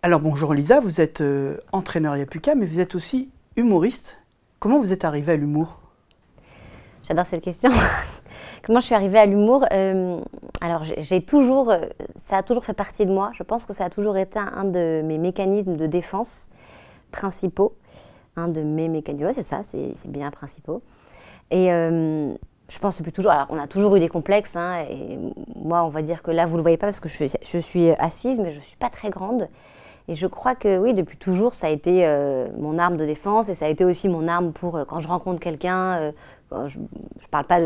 Alors bonjour Lisa, vous êtes entraîneur Yapuka, mais vous êtes aussi humoriste. Comment vous êtes arrivée à l'humour? J'adore cette question. Comment je suis arrivée à l'humour? Alors j'ai toujours, ça a toujours fait partie de moi. Je pense que ça a toujours été un de mes mécanismes de défense principaux. Un de mes mécanismes, ouais, c'est ça, c'est bien principaux. Et je pense depuis toujours, alors on a toujours eu des complexes, hein, et moi on va dire que là vous ne le voyez pas parce que je suis assise, mais je ne suis pas très grande. Et je crois que oui, depuis toujours, ça a été mon arme de défense et ça a été aussi mon arme pour quand je rencontre quelqu'un, je ne parle pas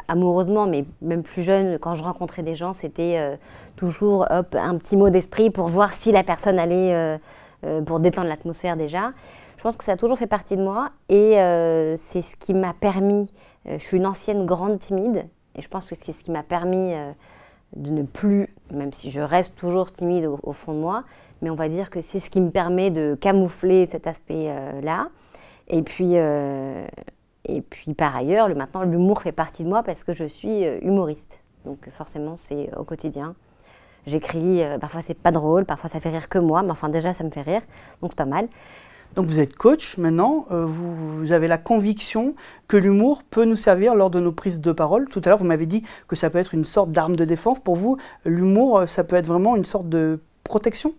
amoureusement, mais même plus jeune, quand je rencontrais des gens, c'était toujours hop, un petit mot d'esprit pour voir si la personne allait, pour détendre l'atmosphère déjà. Je pense que ça a toujours fait partie de moi et c'est ce qui m'a permis, je suis une ancienne grande timide et je pense que c'est ce qui m'a permis de ne plus, même si je reste toujours timide au fond de moi, mais on va dire que c'est ce qui me permet de camoufler cet aspect-là. Et puis par ailleurs, maintenant, l'humour fait partie de moi parce que je suis humoriste. Donc forcément, c'est au quotidien. J'écris, parfois c'est pas drôle, parfois ça fait rire que moi, mais enfin déjà ça me fait rire, donc c'est pas mal. Donc vous êtes coach maintenant, vous avez la conviction que l'humour peut nous servir lors de nos prises de parole. Tout à l'heure, vous m'avez dit que ça peut être une sorte d'arme de défense. Pour vous, l'humour, ça peut être vraiment une sorte de protection?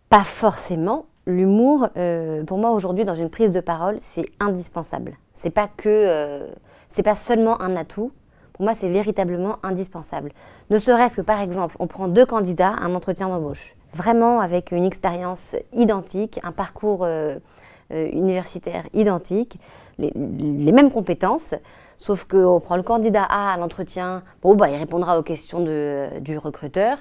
Pas forcément. L'humour, pour moi aujourd'hui, dans une prise de parole, c'est indispensable. C'est pas seulement un atout. Pour moi, c'est véritablement indispensable. Ne serait-ce que, par exemple, on prend deux candidats à un entretien d'embauche, vraiment avec une expérience identique, un parcours universitaire identique, les mêmes compétences, sauf qu'on prend le candidat A à l'entretien, bon, bah, il répondra aux questions du recruteur,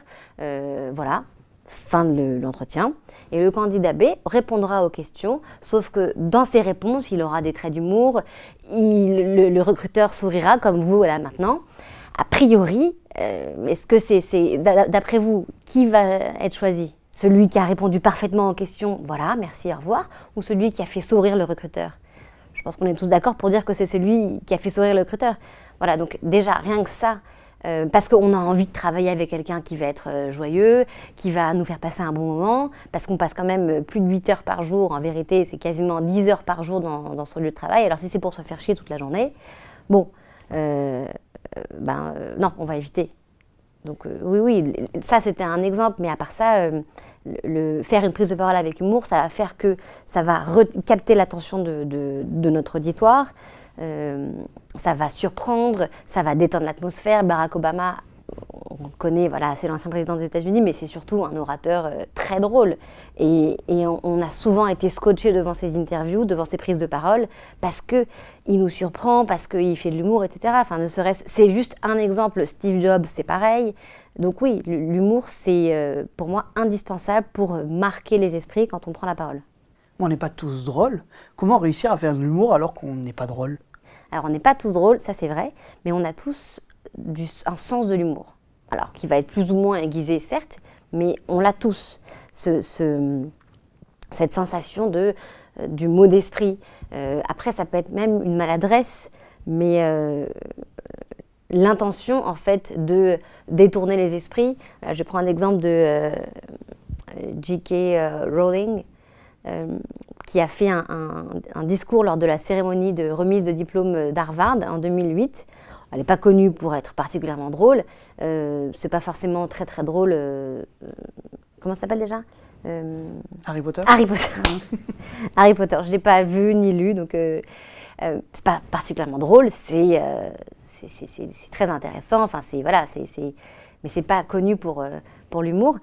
voilà. Fin de l'entretien. Et le candidat B répondra aux questions, sauf que dans ses réponses, il aura des traits d'humour, le recruteur sourira comme vous là maintenant. A priori, est-ce que d'après vous, qui va être choisi? Celui qui a répondu parfaitement aux questions, voilà, merci, au revoir, ou celui qui a fait sourire le recruteur? Je pense qu'on est tous d'accord pour dire que c'est celui qui a fait sourire le recruteur. Voilà, donc déjà, rien que ça, parce qu'on a envie de travailler avec quelqu'un qui va être joyeux, qui va nous faire passer un bon moment, parce qu'on passe quand même plus de 8 heures par jour, en vérité c'est quasiment 10 heures par jour dans son lieu de travail, alors si c'est pour se faire chier toute la journée, bon, non, on va éviter. Donc oui, ça c'était un exemple, mais à part ça, faire une prise de parole avec humour, ça va faire que ça va capter l'attention de notre auditoire, ça va surprendre, ça va détendre l'atmosphère. Barack Obama, on le connaît, voilà, c'est l'ancien président des États-Unis, mais c'est surtout un orateur très drôle. Et on a souvent été scotché devant ses interviews, devant ses prises de parole, parce qu'il nous surprend, parce qu'il fait de l'humour, etc. Enfin, c'est juste un exemple. Steve Jobs, c'est pareil. Donc oui, l'humour, c'est pour moi indispensable pour marquer les esprits quand on prend la parole. On n'est pas tous drôles. Comment réussir à faire de l'humour alors qu'on n'est pas drôle? Alors on n'est pas tous drôles, ça c'est vrai, mais on a tous un sens de l'humour. Alors qui va être plus ou moins aiguisé, certes, mais on l'a tous. Cette sensation du mot d'esprit. Après, ça peut être même une maladresse, mais l'intention, en fait, de détourner les esprits. Là, je prends un exemple de J.K. Rowling, qui a fait un discours lors de la cérémonie de remise de diplôme d'Harvard en 2008. Elle n'est pas connue pour être particulièrement drôle. C'est pas forcément très très drôle. Comment ça s'appelle déjà? Harry Potter. Harry Potter. Harry Potter. Je ne l'ai pas vu ni lu, donc c'est pas particulièrement drôle. C'est très intéressant. Enfin, voilà, mais c'est pas connu pour l'humour.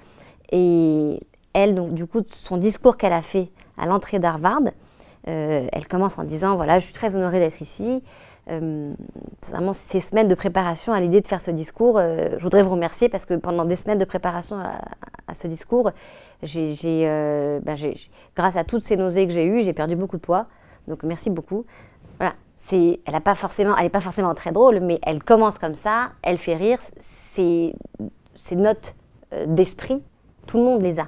Et elle, donc, du coup, son discours qu'elle a fait à l'entrée d'Harvard, elle commence en disant, voilà, je suis très honorée d'être ici. Vraiment ces semaines de préparation à l'idée de faire ce discours, je voudrais vous remercier parce que pendant des semaines de préparation à ce discours, grâce à toutes ces nausées que j'ai eues, j'ai perdu beaucoup de poids. Donc merci beaucoup. Voilà, elle n'est pas forcément très drôle, mais elle commence comme ça, elle fait rire. Ces notes d'esprit, tout le monde les a.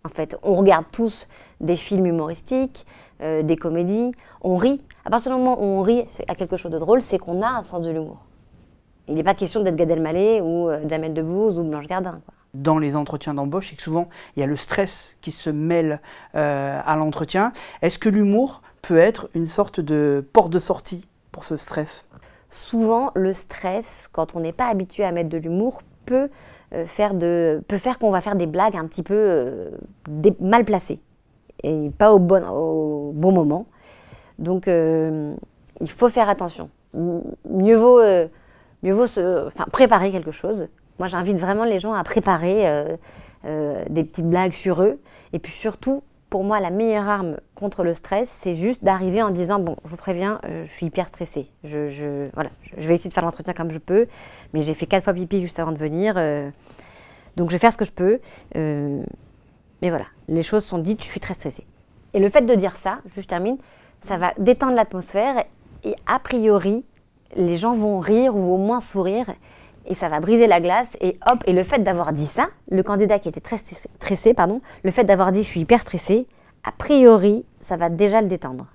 En fait, on regarde tous des films humoristiques, des comédies, on rit. À partir du moment où on rit à quelque chose de drôle, c'est qu'on a un sens de l'humour. Il n'est pas question d'être Gad Elmaleh ou Jamel Debbouze ou Blanche Gardin, quoi. dans les entretiens d'embauche, c'est que souvent il y a le stress qui se mêle à l'entretien. Est-ce que l'humour peut être une sorte de porte de sortie pour ce stress? Souvent, le stress, quand on n'est pas habitué à mettre de l'humour, peut faire qu'on va faire des blagues un petit peu mal placées et pas au bon moment. Donc, il faut faire attention. Mieux vaut préparer quelque chose. Moi, j'invite vraiment les gens à préparer des petites blagues sur eux. Et puis surtout, pour moi, la meilleure arme contre le stress, c'est juste d'arriver en disant « Bon, je vous préviens, je suis hyper stressée. Voilà, je vais essayer de faire l'entretien comme je peux, mais j'ai fait 4 fois pipi juste avant de venir. Donc, je vais faire ce que je peux. Mais voilà, les choses sont dites, je suis très stressée. » Et le fait de dire ça, je termine, ça va détendre l'atmosphère et a priori, les gens vont rire ou au moins sourire et ça va briser la glace et hop, et le fait d'avoir dit ça, le candidat qui était très stressé, le fait d'avoir dit je suis hyper stressé, a priori, ça va déjà le détendre.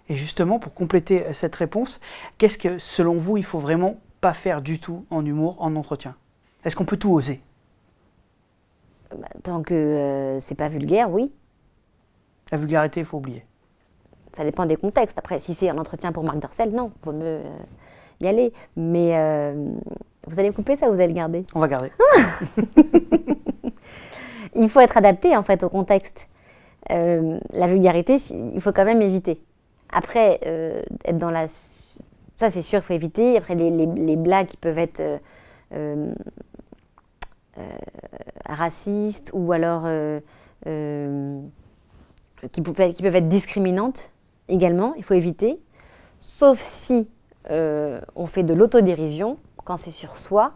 Et justement, pour compléter cette réponse, qu'est-ce que selon vous, il faut vraiment pas faire du tout en humour, en entretien? Est-ce qu'on peut tout oser? Tant que c'est pas vulgaire, oui. La vulgarité, il faut oublier. Ça dépend des contextes. Après, si c'est un entretien pour Marc Dorcel, non, il vaut mieux y aller. Mais vous allez couper ça ou vous allez le garder? On va garder. Il faut être adapté en fait au contexte. La vulgarité, il faut quand même éviter. Après, être dans la... Ça c'est sûr, il faut éviter. Après, les blagues qui peuvent être racistes ou alors qui peuvent être discriminantes également, il faut éviter. Sauf si on fait de l'autodérision, quand c'est sur soi,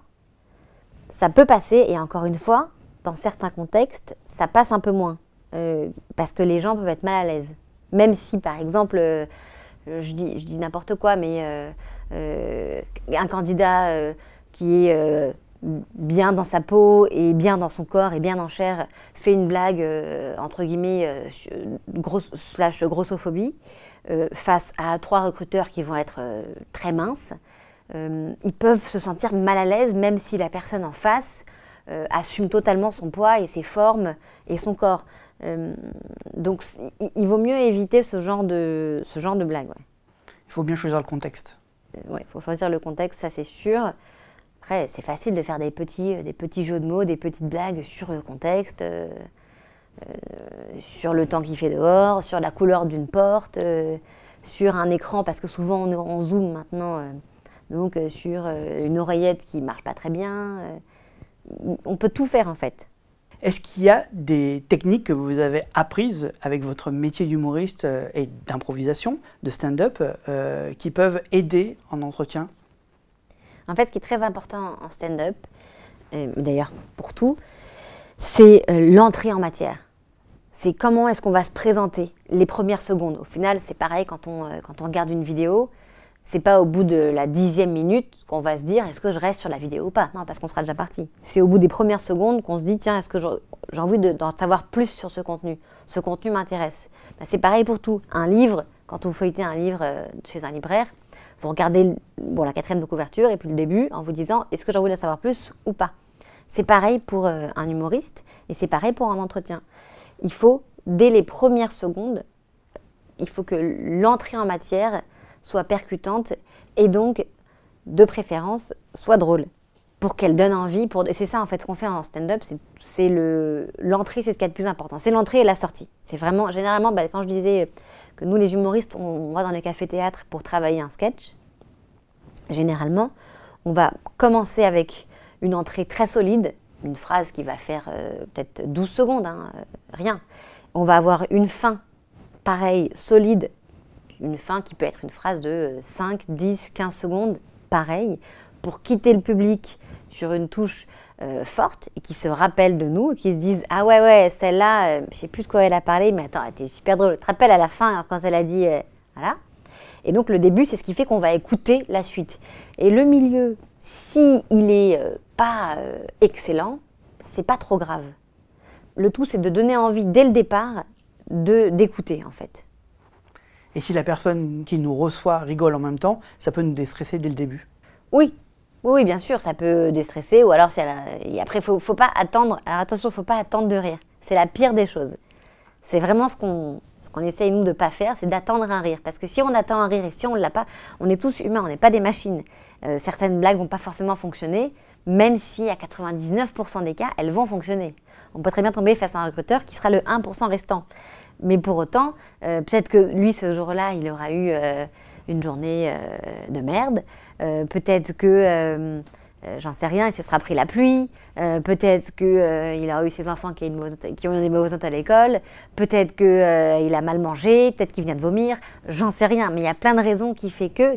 ça peut passer. Et encore une fois, dans certains contextes, ça passe un peu moins. Parce que les gens peuvent être mal à l'aise. Même si, par exemple, je dis n'importe quoi, mais un candidat qui est bien dans sa peau et bien dans son corps et bien en chair fait une blague, entre guillemets, grossophobie, face à 3 recruteurs qui vont être très minces, ils peuvent se sentir mal à l'aise même si la personne en face assume totalement son poids et ses formes et son corps. Donc il vaut mieux éviter ce genre de blague. Ouais. Il faut bien choisir le contexte. Oui, il faut choisir le contexte, ça c'est sûr. Après, c'est facile de faire des petits jeux de mots, des petites blagues sur le contexte, sur le temps qu'il fait dehors, sur la couleur d'une porte, sur un écran, parce que souvent on zoome maintenant, donc sur une oreillette qui ne marche pas très bien. On peut tout faire en fait. Est-ce qu'il y a des techniques que vous avez apprises avec votre métier d'humoriste et d'improvisation, de stand-up, qui peuvent aider en entretien? En fait, ce qui est très important en stand-up, d'ailleurs pour tout, c'est l'entrée en matière. C'est comment est-ce qu'on va se présenter les premières secondes. Au final, c'est pareil quand on regarde une vidéo. C'est pas au bout de la 10e minute qu'on va se dire est-ce que je reste sur la vidéo ou pas. Non, parce qu'on sera déjà parti. C'est au bout des premières secondes qu'on se dit tiens, est-ce que j'ai envie d'en savoir plus sur ce contenu? Ce contenu m'intéresse. Ben, c'est pareil pour tout. Un livre, quand vous feuilletez un livre chez un libraire, vous regardez la 4e de couverture et puis le début en vous disant est-ce que j'ai envie d'en savoir plus ou pas. C'est pareil pour un humoriste et c'est pareil pour un entretien. Il faut, dès les premières secondes, il faut que l'entrée en matière soit percutante et donc, de préférence, soit drôle pour qu'elle donne envie. C'est ça en fait ce qu'on fait en stand-up, c'est l'entrée, c'est ce qui est le plus important. C'est l'entrée et la sortie. C'est vraiment, généralement, quand je disais que nous les humoristes, on va dans les cafés-théâtres pour travailler un sketch, généralement, on va commencer avec une entrée très solide, une phrase qui va faire peut-être 12 secondes, rien. On va avoir une fin, pareil, solide, une fin qui peut être une phrase de 5, 10, 15 secondes, pareil, pour quitter le public sur une touche forte et qui se rappelle de nous, et qui se disent « Ah ouais, celle-là, je ne sais plus de quoi elle a parlé, mais attends, elle était super drôle. Tu te rappelles à la fin, quand elle a dit voilà ?» Et donc le début, c'est ce qui fait qu'on va écouter la suite. Et le milieu, s'il n'est pas excellent, c'est pas trop grave. Le tout, c'est de donner envie dès le départ d'écouter en fait. Et si la personne qui nous reçoit rigole en même temps, ça peut nous déstresser dès le début? Oui, Oui, bien sûr, ça peut déstresser ou alors et après, faut pas attendre. Alors attention, faut pas attendre de rire. C'est la pire des choses. C'est vraiment ce qu'on essaye, nous, de ne pas faire, c'est d'attendre un rire. Parce que si on attend un rire et si on ne l'a pas, on est tous humains, on n'est pas des machines. Certaines blagues ne vont pas forcément fonctionner, même si à 99% des cas, elles vont fonctionner. On peut très bien tomber face à un recruteur qui sera le 1% restant. Mais pour autant, peut-être que lui, ce jour-là, il aura eu une journée de merde. Peut-être que... j'en sais rien, il se sera pris la pluie, peut-être qu'il aura eu ses enfants qui ont eu des mauvaises notes à l'école, peut-être qu'il a mal mangé, peut-être qu'il vient de vomir, j'en sais rien, mais il y a plein de raisons qui font que,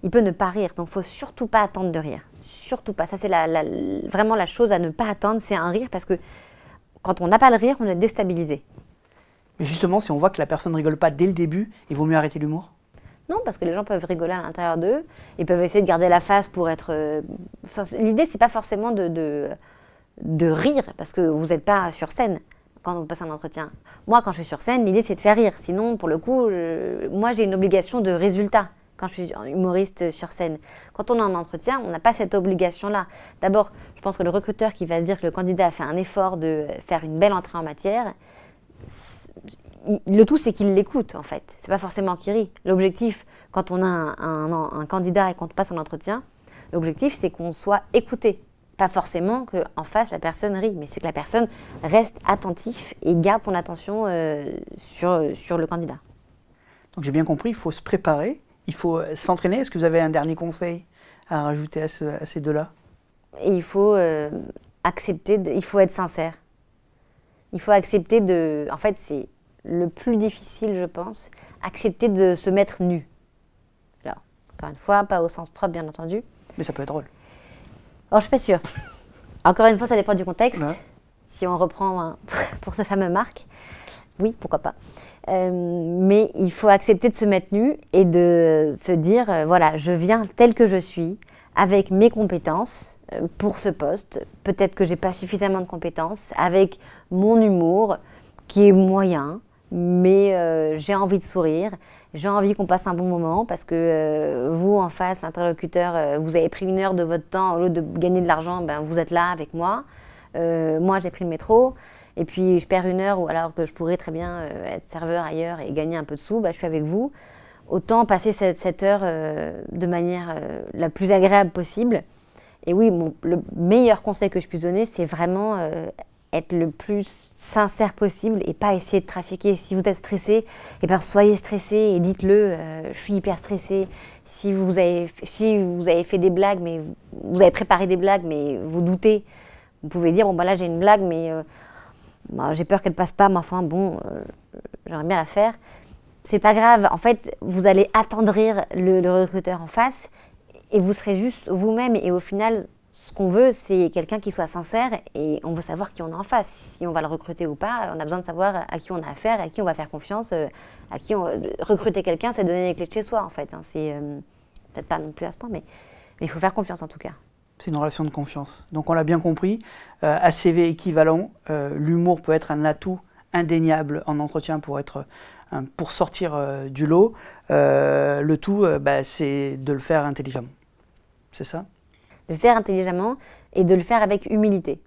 il peut ne pas rire. Donc il ne faut surtout pas attendre de rire, surtout pas. Ça c'est vraiment la chose à ne pas attendre, c'est un rire, parce que quand on n'a pas le rire, on est déstabilisé. Mais justement, si on voit que la personne ne rigole pas dès le début, il vaut mieux arrêter l'humour? Non, parce que les gens peuvent rigoler à l'intérieur d'eux. Ils peuvent essayer de garder la face pour être... L'idée, c'est pas forcément de rire, parce que vous n'êtes pas sur scène quand vous passez un entretien. Moi, quand je suis sur scène, l'idée, c'est de faire rire. Sinon, pour le coup, moi, j'ai une obligation de résultat quand je suis humoriste sur scène. Quand on est en entretien, on n'a pas cette obligation-là. D'abord, je pense que le recruteur qui va se dire que le candidat a fait un effort de faire une belle entrée en matière, le tout, c'est qu'il l'écoute, en fait. C'est pas forcément qu'il rit. L'objectif, quand on a un candidat et qu'on passe un entretien, l'objectif, c'est qu'on soit écouté. Pas forcément qu'en face, la personne rit, mais c'est que la personne reste attentive et garde son attention sur le candidat. Donc j'ai bien compris, il faut se préparer, il faut s'entraîner. Est-ce que vous avez un dernier conseil à rajouter à ces deux-là? Et il faut accepter, il faut être sincère. Il faut accepter de... En fait, c'est le plus difficile, je pense, accepter de se mettre nu. Alors, encore une fois, pas au sens propre, bien entendu. Mais ça peut être drôle. Alors, je suis pas sûre. Encore une fois, ça dépend du contexte. Ouais. Si on reprend pour ce fameux Marc, oui, pourquoi pas. Mais il faut accepter de se mettre nu et de se dire, voilà, je viens tel que je suis, avec mes compétences pour ce poste. Peut-être que j'ai pas suffisamment de compétences, avec mon humour qui est moyen, mais j'ai envie de sourire, j'ai envie qu'on passe un bon moment parce que vous, en face, l'interlocuteur, vous avez pris 1 heure de votre temps, au lieu de gagner de l'argent, ben, vous êtes là avec moi. Moi, j'ai pris le métro et puis je perds 1 heure, ou alors que je pourrais très bien être serveur ailleurs et gagner un peu de sous, ben, je suis avec vous. Autant passer cette heure de manière la plus agréable possible. Et oui, le meilleur conseil que je puisse donner, c'est vraiment être le plus sincère possible et pas essayer de trafiquer. Si vous êtes stressé, eh ben soyez stressé et dites-le, je suis hyper stressé. Si vous avez fait des blagues, mais vous avez préparé des blagues, mais vous doutez, vous pouvez dire, bon bah là j'ai une blague, mais j'ai peur qu'elle passe pas, mais enfin bon, j'aimerais bien la faire. C'est pas grave, en fait, vous allez attendrir le recruteur en face et vous serez juste vous-même. Et au final, ce qu'on veut, c'est quelqu'un qui soit sincère et on veut savoir qui on a en face. Si on va le recruter ou pas, on a besoin de savoir à qui on a affaire, à qui on va faire confiance, recruter quelqu'un, c'est donner les clés de chez soi, en fait. Hein. C'est peut-être pas non plus à ce point, mais il faut faire confiance en tout cas. C'est une relation de confiance. Donc on l'a bien compris, ACV équivalent, l'humour peut être un atout indéniable en entretien pour sortir du lot. Le tout, c'est de le faire intelligemment. C'est ça? De le faire intelligemment et de le faire avec humilité.